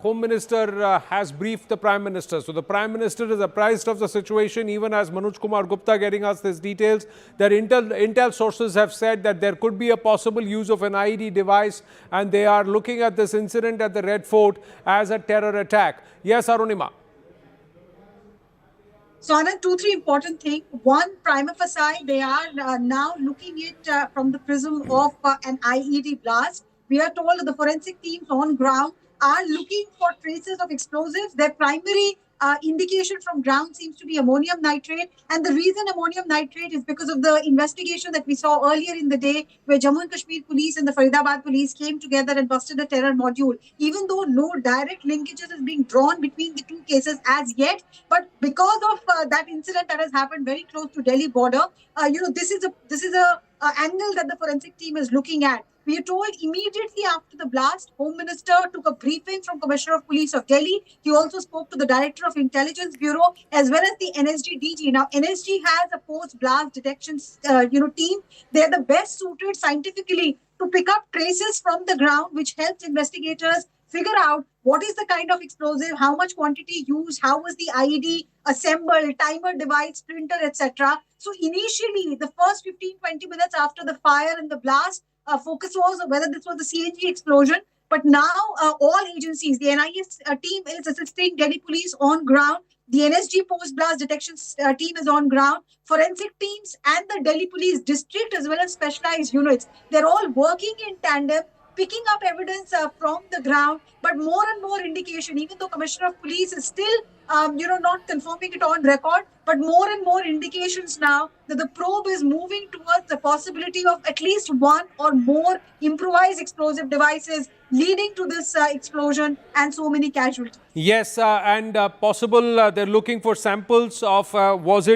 Home Minister has briefed the Prime Minister. So the Prime Minister is apprised of the situation, even as Manoj Kumar Gupta getting us these details, that Intel sources have said that there could be a possible use of an IED device, and they are looking at this incident at the Red Fort as a terror attack. Yes, Arunima. So, Anand, three important things. One, prima facie, they are now looking at from the prism of an IED blast. We are told that the forensic teams on ground are looking for traces of explosives. Their primary indication from ground seems to be ammonium nitrate. And the reason ammonium nitrate is because of the investigation that we saw earlier in the day, where Jammu and Kashmir police and the Faridabad police came together and busted a terror module, even though no direct linkages is being drawn between the two cases as yet. But because of that incident that has happened very close to Delhi border, this is a angle that the forensic team is looking at. We are told immediately after the blast, Home Minister took a briefing from Commissioner of Police of Delhi. He also spoke to the Director of Intelligence Bureau as well as the NSG DG. Now, NSG has a post-blast detection team. They're the best suited scientifically to pick up traces from the ground, which helps investigators figure out what is the kind of explosive, how much quantity used, how was the IED assembled, timer device, printer, etc. So initially, the first 15-20 minutes after the fire and the blast, focus was on whether this was the CNG explosion. But now all agencies, the NIS team is assisting Delhi police on ground. The NSG post-blast detection team is on ground. Forensic teams and the Delhi police district as well as specialized units, they're all working in tandem, picking up evidence from the ground, but more and more indication, even though Commissioner of Police is still, not confirming it on record, but more and more indications now that the probe is moving towards the possibility of at least one or more improvised explosive devices leading to this explosion and so many casualties. Yes, and possible they're looking for samples of, was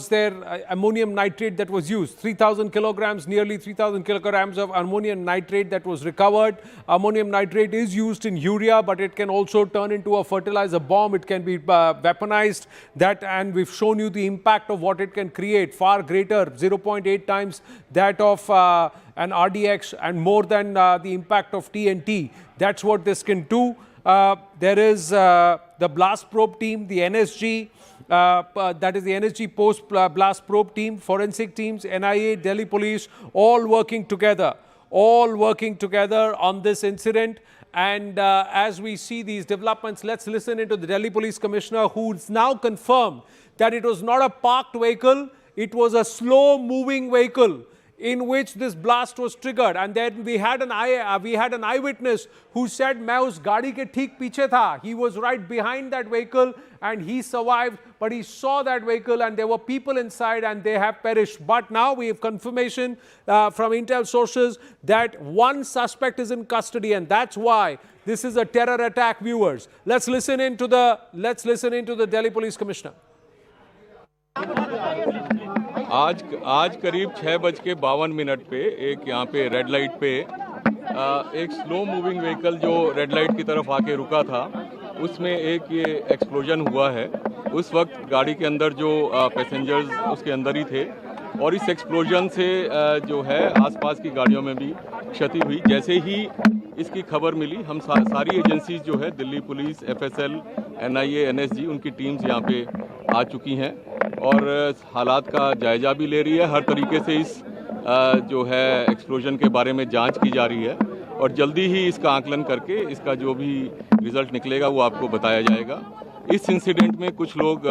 there ammonium nitrate that was used? 3,000 kilograms, nearly 3,000 kilograms of ammonium nitrate that was recovered. Ammonium nitrate is used in urea, but it can also turn into a fertilizer bomb. It can be weaponized. And we've shown you the impact of what it can create, far greater, 0.8 times that of an RDX and more than the impact of TNT. That's what this can do. There is the blast probe team, the NSG, that is the NSG post-blast probe team, forensic teams, NIA, Delhi police, all working together on this incident. And as we see these developments, let's listen into the Delhi Police Commissioner, who's now confirmed that it was not a parked vehicle, it was a slow-moving vehicle in which this blast was triggered. And then we had an eyewitness who said, "Main us gaadi ke theek piche tha." He was right behind that vehicle and he survived, but he saw that vehicle and there were people inside and they have perished. But now we have confirmation from intel sources that one suspect is in custody, and that's why this is a terror attack, viewers. Let's listen into the Delhi Police Commissioner. आज करीब 6:52 पे एक यहाँ पे red light पे एक slow moving vehicle जो red light की तरफ आके रुका था, उसमें एक ये एक्सप्लोजन हुआ है। उस वक्त गाड़ी के अंदर जो पैसेंजर्स उसके अंदर ही थे और इस एक्सप्लोजन से जो है आसपास की गाड़ियों में भी क्षति हुई। जैसे ही इसकी खबर मिली, हम सारी एजेंसीज जो है, Delhi police, FSL, NIA, NSG, उनकी टीम्स यहाँ पे आ चुकी हैं और हालात का जायजा भी ले रही है। हर तरीके से इस जो है एक्सप्लोजन के बारे में जांच की जा रही है और जल्दी ही इसका आकलन करके इसका जो भी रिजल्ट निकलेगा वो आपको बताया जाएगा। इस इंसिडेंट में कुछ लोग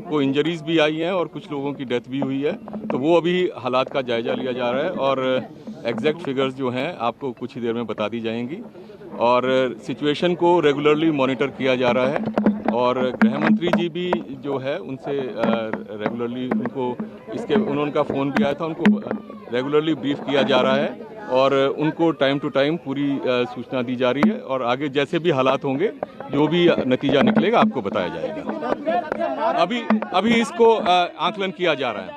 को इंजरीज भी आई हैं और कुछ लोगों की डेथ भी हुई है, तो वो अभी हालात का जायजा लिया जा रहा है और एग्जैक्ट फिगर्स जो हैं आपको कुछ ही देर में बता दी जाएंगी। और सिचुएशन को रेगुलरली मॉनिटर किया जा रहा है और गृह मंत्री जी भी जो है उनसे रेगुलरली उनका फ़ोन भी आया था, उनको रेगुलरली ब्रीफ किया जा रहा है और उनको टाइम टू टाइम पूरी सूचना दी जा रही है और आगे जैसे भी हालात होंगे, जो भी नतीजा निकलेगा आपको बताया जाएगा। अभी इसको आकलन किया जा रहा है।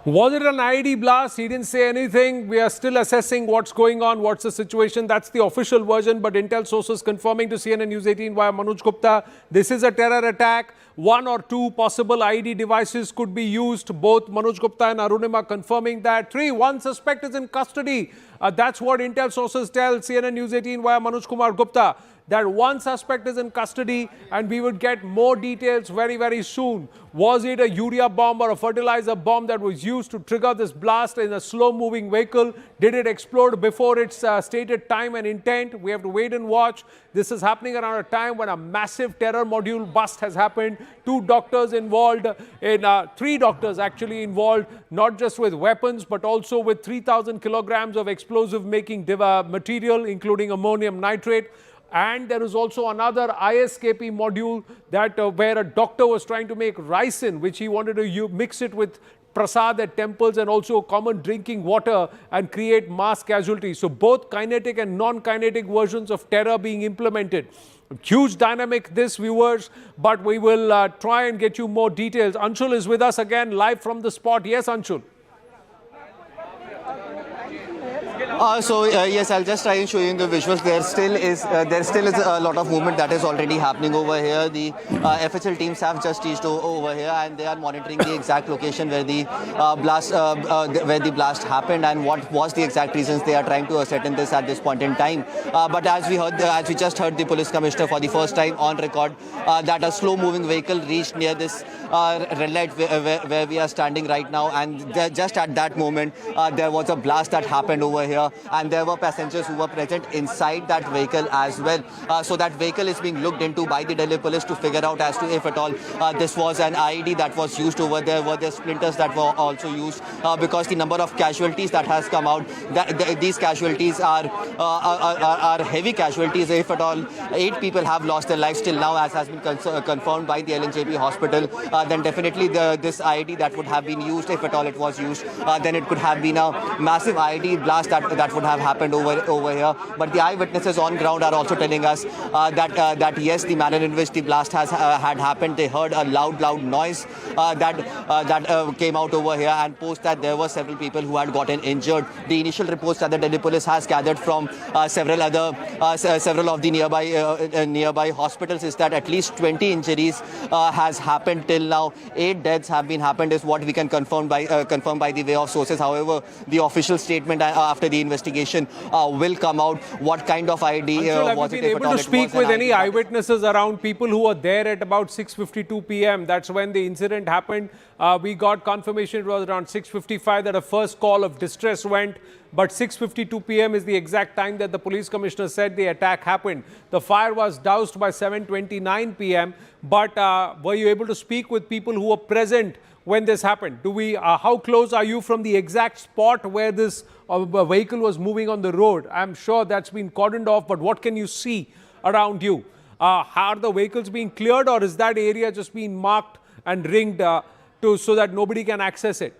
Was it an IED blast? He didn't say anything. We are still assessing what's going on, what's the situation. That's the official version, but intel sources confirming to CNN News 18 via Manoj Gupta, this is a terror attack. one or two possible IED devices could be used. Both Manoj Gupta and Arunima confirming that. 3, one suspect is in custody. That's what intel sources tell CNN News 18 via Manoj Kumar Gupta, that one suspect is in custody, and we would get more details very, very soon. Was it a urea bomb or a fertilizer bomb that was used to trigger this blast in a slow-moving vehicle? Did it explode before its stated time and intent? We have to wait and watch. This is happening around a time when a massive terror module bust has happened. 2 doctors involved, 3 doctors actually involved, not just with weapons, but also with 3,000 kilograms of explosive-making material, including ammonium nitrate. And there is also another ISKP module that where a doctor was trying to make rice in, which he wanted to mix it with prasad at temples and also common drinking water and create mass casualties. So both kinetic and non-kinetic versions of terror being implemented. Huge dynamic this, viewers, but we will try and get you more details. Anshul is with us again live from the spot. Yes, Anshul. Yes, I'll just try and show you in the visuals. There still is a lot of movement that is already happening over here. The FHL teams have just reached over here, and they are monitoring the exact location where the blast happened and what was the exact reasons. They are trying to ascertain this at this point in time. But as we just heard the police commissioner for the first time on record, that a slow-moving vehicle reached near this red light where we are standing right now, and just at that moment there was a blast that happened over here, and there were passengers who were present inside that vehicle as well. So that vehicle is being looked into by the Delhi police to figure out as to if at all this was an IED that was used over there. Were there splinters that were also used? Because the number of casualties that has come out, these casualties are heavy casualties. If at all 8 people have lost their lives till now, as has been confirmed by the LNJP hospital, then definitely this IED that would have been used, if at all it was used, then it could have been a massive IED blast that would have happened over here. But the eyewitnesses on ground are also telling us that yes, the manner in which the blast had happened, they heard a loud noise that came out over here, and post that there were several people who had gotten injured. The initial reports that the Delhi police has gathered from several of the nearby hospitals is that at least 20 injuries has happened till now. 8 deaths have been happened is what we can confirm by the way of sources. However, the official statement after the investigation will come out. What kind of ID was it? Have you been able to speak with any eyewitnesses around, people who were there at about 6:52 p.m.? That's when the incident happened. We got confirmation it was around 6:55 that a first call of distress went, but 6:52 p.m. is the exact time that the police commissioner said the attack happened. The fire was doused by 7:29 p.m. But were you able to speak with people who were present when this happened? How close are you from the exact spot where this vehicle was moving on the road? I'm sure that's been cordoned off, but what can you see around you? Are the vehicles being cleared, or is that area just being marked and ringed so that nobody can access it?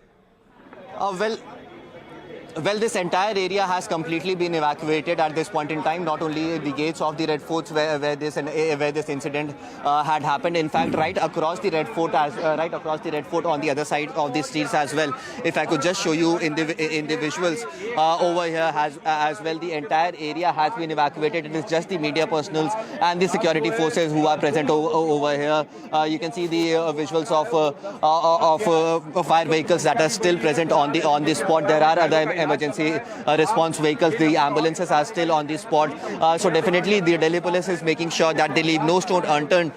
Well, this entire area has completely been evacuated at this point in time. Not only the gates of the Red Forts where this incident had happened. In fact, right across the Red Fort, on the other side of the streets as well. If I could just show you in the visuals over here as well, the entire area has been evacuated. It is just the media personals and the security forces who are present over here. You can see the visuals of fire vehicles that are still present on the spot. There are other emergency response vehicles. The ambulances are still on the spot. So definitely the Delhi police is making sure that they leave no stone unturned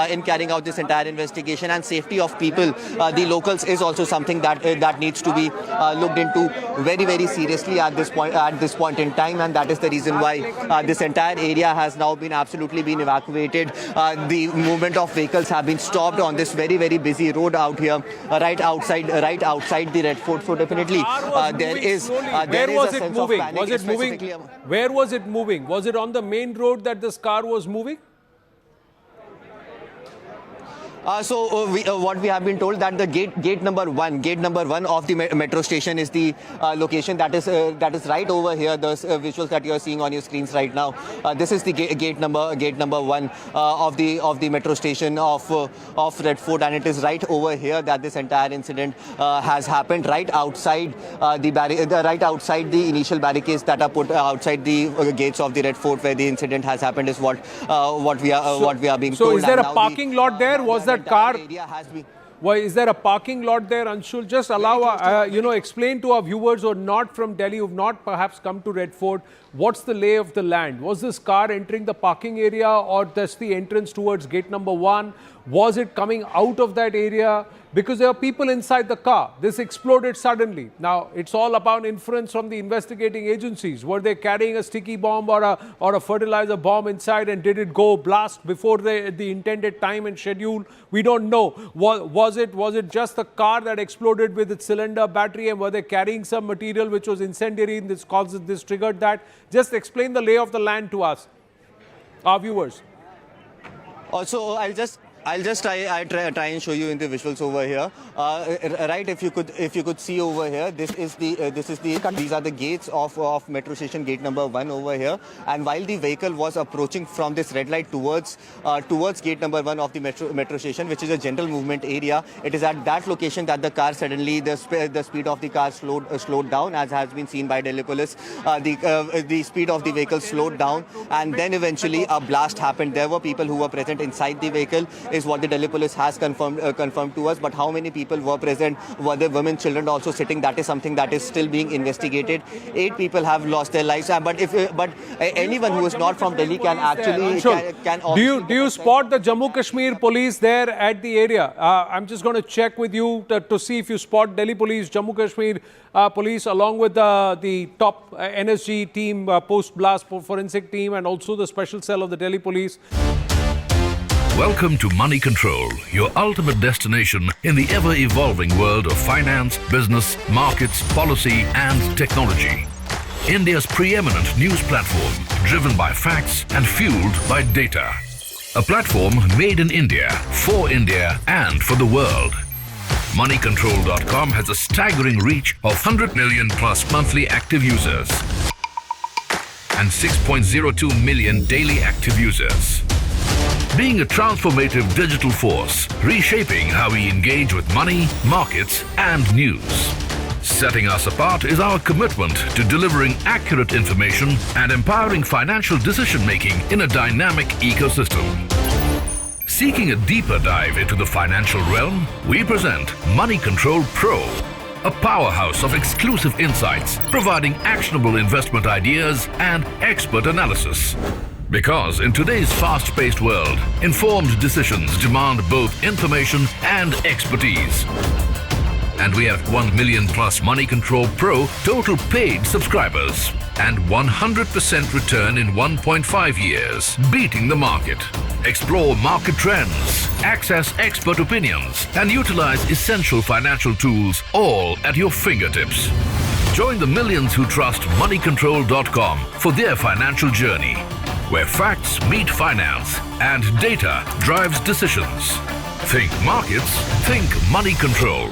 in carrying out this entire investigation, and safety of people, the locals, is also something that needs to be looked into very, very seriously at this point in time, and that is the reason why this entire area has now been evacuated. The movement of vehicles have been stopped on this very, very busy road out here, right outside the Red Fort. So definitely there is Where was it moving? Where was it moving? Was it on the main road that this car was moving? What we have been told that the gate number one of the metro station is the location that is right over here. The visuals that you are seeing on your screens right now. This is the gate number 1 of the metro station of Red Fort, and it is right over here that this entire incident has happened. Right outside the initial barricades that are put outside the gates of the Red Fort where the incident has happened is what we are being told. So is there a parking lot there? Was that that entire car? area has been. Why is there a parking lot there, Anshul? Just allow, explain to our viewers who are not from Delhi, who have not perhaps come to Red Fort, what's the lay of the land? Was this car entering the parking area or just the entrance towards gate number 1? Was it coming out of that area? Because there are people inside the car. This exploded suddenly. Now, it's all about inference from the investigating agencies. Were they carrying a sticky bomb or a fertilizer bomb inside, and did it go blast before the intended time and schedule? We don't know. Was it just the car that exploded with its cylinder battery, and were they carrying some material which was incendiary and this triggered that? Just explain the lay of the land to us, our viewers. Also, I'll just try and show you in the visuals over here. Right, if you could see over here, these are the gates of metro station gate number 1 over here. And while the vehicle was approaching from this red light towards gate number 1 of the metro station, which is a general movement area, it is at that location that the car suddenly the speed of the car slowed down, as has been seen by Delhi police. The speed of the vehicle slowed down, and then eventually a blast happened. There were people who were present inside the vehicle, is what the Delhi police has confirmed to us. But how many people were present? Were there women, children also sitting? That is something that is still being investigated. 8 people have lost their lives. But anyone who is not from Delhi can actually do you spot the Jammu Kashmir police there at the area? I'm just going to check with you to see if you spot Delhi police, Jammu Kashmir police, along with the top NSG team, post-blast forensic team, and also the special cell of the Delhi police. Welcome to Money Control, your ultimate destination in the ever-evolving world of finance, business, markets, policy and technology. India's preeminent news platform, driven by facts and fueled by data. A platform made in India, for India and for the world. Moneycontrol.com has a staggering reach of 100 million plus monthly active users and 6.02 million daily active users. Being a transformative digital force, reshaping how we engage with money, markets and news. Setting us apart is our commitment to delivering accurate information and empowering financial decision-making in a dynamic ecosystem. Seeking a deeper dive into the financial realm, we present Money Control Pro, a powerhouse of exclusive insights, providing actionable investment ideas and expert analysis. Because in today's fast-paced world, informed decisions demand both information and expertise. And we have 1 million plus Money Control Pro total paid subscribers and 100% return in 1.5 years, beating the market. Explore market trends, access expert opinions, and utilize essential financial tools, all at your fingertips. Join the millions who trust moneycontrol.com for their financial journey, where facts meet finance and data drives decisions. Think markets, think Money Control.